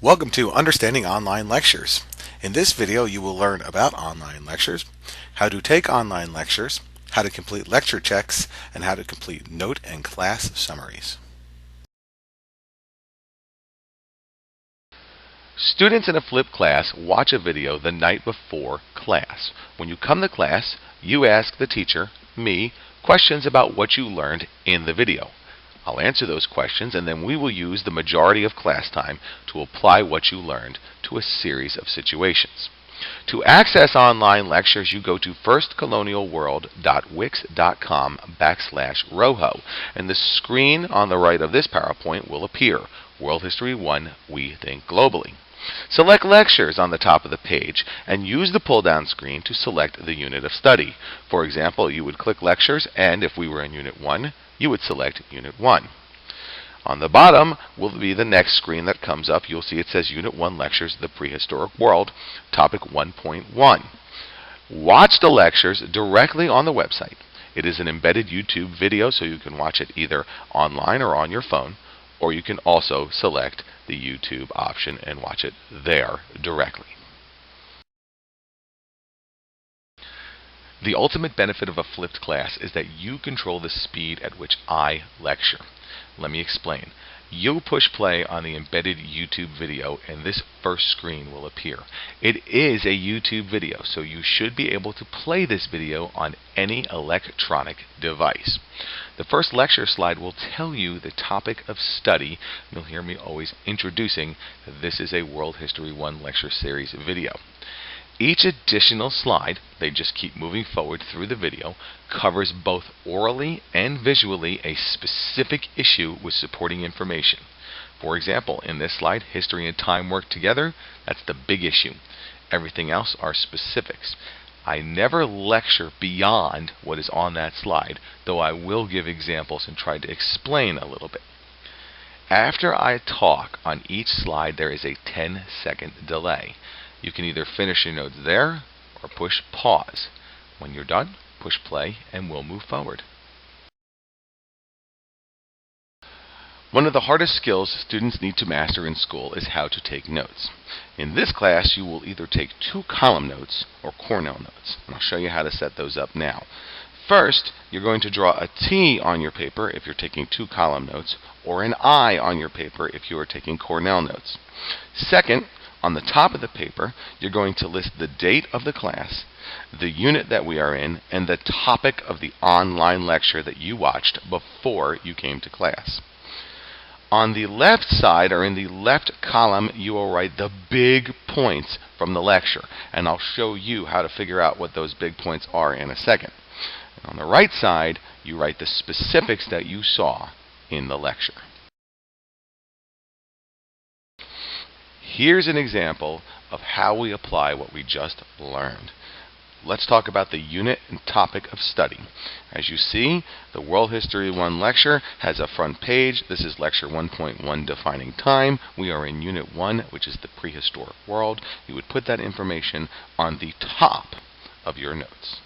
Welcome to Understanding Online Lectures. In this video you will learn about online lectures, how to take online lectures, how to complete lecture checks, and how to complete note and class summaries. Students in a flipped class watch a video the night before class. When you come to class, you ask the teacher, me, questions about what you learned in the video. I'll answer those questions, and then we will use the majority of class time to apply what you learned to a series of situations. To access online lectures, you go to firstcolonialworld.wix.com/roho, and the screen on the right of this PowerPoint will appear. World History 1, We Think Globally. Select Lectures on the top of the page and use the pull-down screen to select the unit of study. For example, you would click Lectures, and if we were in Unit 1, you would select Unit 1. On the bottom will be the next screen that comes up. You'll see it says Unit 1 Lectures, the Prehistoric World, Topic 1.1. Watch the lectures directly on the website. It is an embedded YouTube video, so you can watch it either online or on your phone, or you can also select the YouTube option and watch it there directly. The ultimate benefit of a flipped class is that you control the speed at which I lecture. Let me explain. You push play on the embedded YouTube video and this first screen will appear. It is a YouTube video, so you should be able to play this video on any electronic device. The first lecture slide will tell you the topic of study. You'll hear me always introducing that this is a World History 1 lecture series video. Each additional slide, they just keep moving forward through the video, covers both orally and visually a specific issue with supporting information. For example, in this slide, history and time work together. That's the big issue. Everything else are specifics. I never lecture beyond what is on that slide, though I will give examples and try to explain a little bit. After I talk on each slide, there is a 10-second delay. You can either finish your notes there or push pause. When you're done, push play and we'll move forward. One of the hardest skills students need to master in school is how to take notes. In this class, you will either take 2 column notes or Cornell notes, and I'll show you how to set those up now. First, you're going to draw a T on your paper if you're taking 2 column notes, or an I on your paper if you are taking Cornell notes. Second, on the top of the paper, you're going to list the date of the class, the unit that we are in, and the topic of the online lecture that you watched before you came to class. On the left side, or in the left column, you will write the big points from the lecture, and I'll show you how to figure out what those big points are in a second. And on the right side, you write the specifics that you saw in the lecture. Here's an example of how we apply what we just learned. Let's talk about the unit and topic of study. As you see, the World History 1 lecture has a front page. This is Lecture 1.1, Defining Time. We are in Unit 1, which is the Prehistoric World. You would put that information on the top of your notes.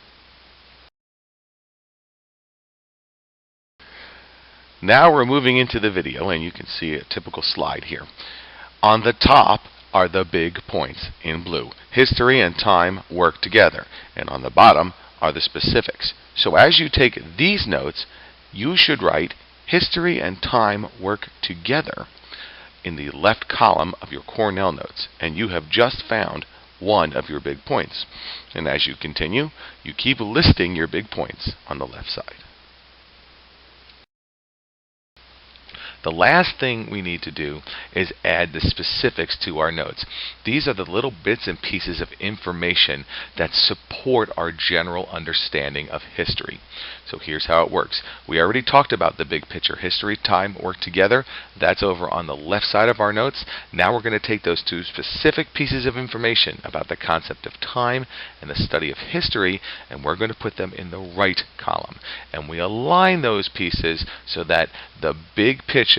Now we're moving into the video, and you can see a typical slide here. On the top are the big points in blue. History and time work together. And on the bottom are the specifics. So as you take these notes, you should write history and time work together in the left column of your Cornell notes. And you have just found one of your big points. And as you continue, you keep listing your big points on the left side. The last thing we need to do is add the specifics to our notes. These are the little bits and pieces of information that support our general understanding of history. So here's how it works. We already talked about the big picture. History, time work together. That's over on the left side of our notes. Now we're going to take those 2 specific pieces of information about the concept of time and the study of history, and we're going to put them in the right column. And we align those pieces so that the big picture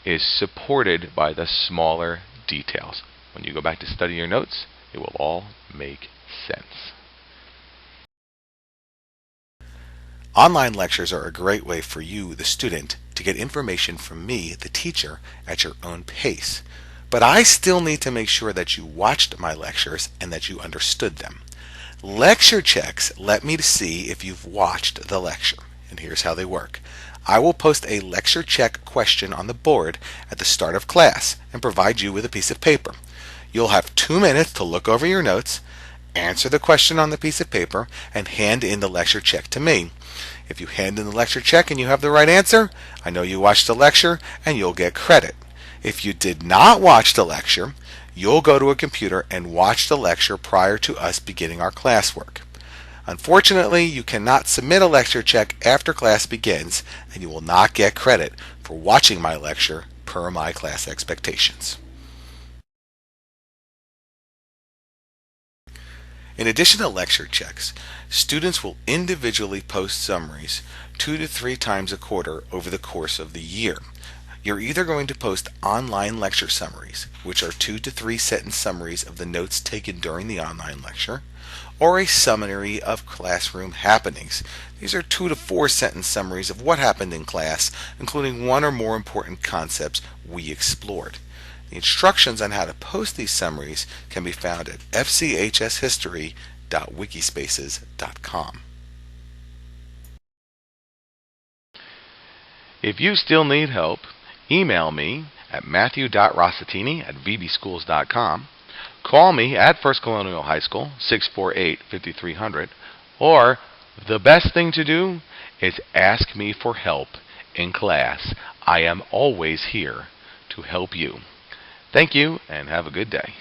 is supported by the smaller details. When you go back to study your notes, it will all make sense. Online lectures are a great way for you, the student, to get information from me, the teacher, at your own pace. But I still need to make sure that you watched my lectures and that you understood them. Lecture checks let me see if you've watched the lecture. And here's how they work. I will post a lecture check question on the board at the start of class and provide you with a piece of paper. You'll have 2 minutes to look over your notes, answer the question on the piece of paper, and hand in the lecture check to me. If you hand in the lecture check and you have the right answer, I know you watched the lecture and you'll get credit. If you did not watch the lecture, you'll go to a computer and watch the lecture prior to us beginning our classwork. Unfortunately, you cannot submit a lecture check after class begins, and you will not get credit for watching my lecture per my class expectations. In addition to lecture checks, students will individually post summaries 2 to 3 times a quarter over the course of the year. You're either going to post online lecture summaries, which are 2 to 3 sentence summaries of the notes taken during the online lecture, or a summary of classroom happenings. These are 2 to 4 sentence summaries of what happened in class, including one or more important concepts we explored. The instructions on how to post these summaries can be found at fchshistory.wikispaces.com. If you still need help, email me at matthew.rossatini@vbschools.com, call me at First Colonial High School, 648-5300, or the best thing to do is ask me for help in class. I am always here to help you. Thank you and have a good day.